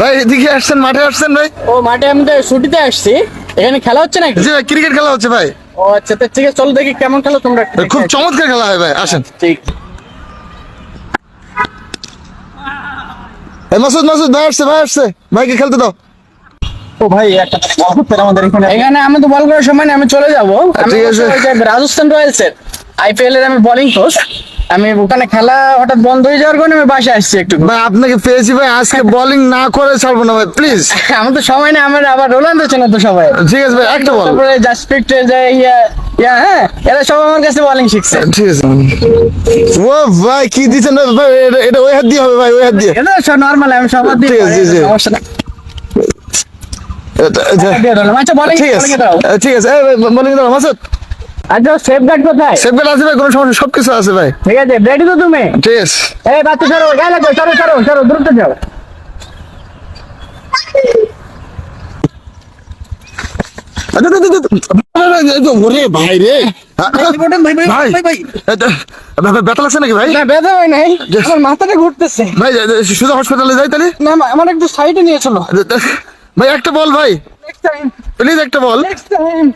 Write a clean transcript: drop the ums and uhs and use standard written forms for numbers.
ভাই এদিকে আসছেন, মাঠে আসছেন ভাই? ও মাঠে আমি তো ছুটিতে আসছি, এখানে খেলা হচ্ছে নাকি? জি ভাই, ক্রিকেট খেলা হচ্ছে ভাই। ও আচ্ছা, তো ঠিক আছে, চলো দেখি কেমন খেলো তোমরা। খুব চমৎকার খেলা হয় ভাই, আসেন। ঠিক। মাসুদ মাসুদ ভাই আসছে, ভাই আসছে, ভাইকে খেলতে দাও। ও ভাই একটা আমাদের এখানে আমি তো বল করার সময় না, আমি চলে যাবো। ঠিক আছে। রাজস্থান রয়্যালস এর আইপিএল এর আমি বোলিং কোচ। আমি ওখানে খেলা হঠাৎ বন্ধ হয়ে যাওয়ার কারণে আমি বাসায় আসছি একটু। ভাই আপনাকে পেয়েছি ভাই, আজকে বোলিং না করে ছাড়বো না ভাই, প্লিজ। আমার তো সময় নেই, আমার আবার রোনাল্ডো চেনে তো সবাই। ঠিক আছে ভাই, একটা বল। তারপরে জাসপ্রিট হ্যাঁ, এরা সব আমার কাছে বোলিং শিখছে। ঠিক আছে। ও ভাই কি দিচ্ছেন ভাই, এটা ওই হাত দিয়ে হবে ভাই, ওই হাত দিয়ে। এটা সব নরমাল, আমি সবার দিই, ঠিক আছে, জি, জি। সমস্যা না। আচ্ছা বোলিং ঠিক আছে, দাও। ঠিক আছে, বোলিং দাও মাসুদ। আচ্ছা সেফগার্ড কোথায়? সেফগার্ড আছে ভাই, কোনো সমস্যা, সবকিছু আছে ভাই। ঠিক আছে, রেডি তো তুমি? ঠিক আছে। এই বাচ্চা সরো, গেলে কই, সরো সরো সরো, দ্রুত যাও। ওরে ভাই রে, ভাই ব্যথা লাগছে নাকি ভাই? না ব্যথা হয় নাই, আমার মাথাটা ঘুরতেছে। ভাই শুধু হসপিটালে যাই তাহলে? না আমার একটু সাইডে নিয়ে চলো। ভাই একটা বল ভাই, নেক্সট টাইম, প্লিজ একটা বল। Next time.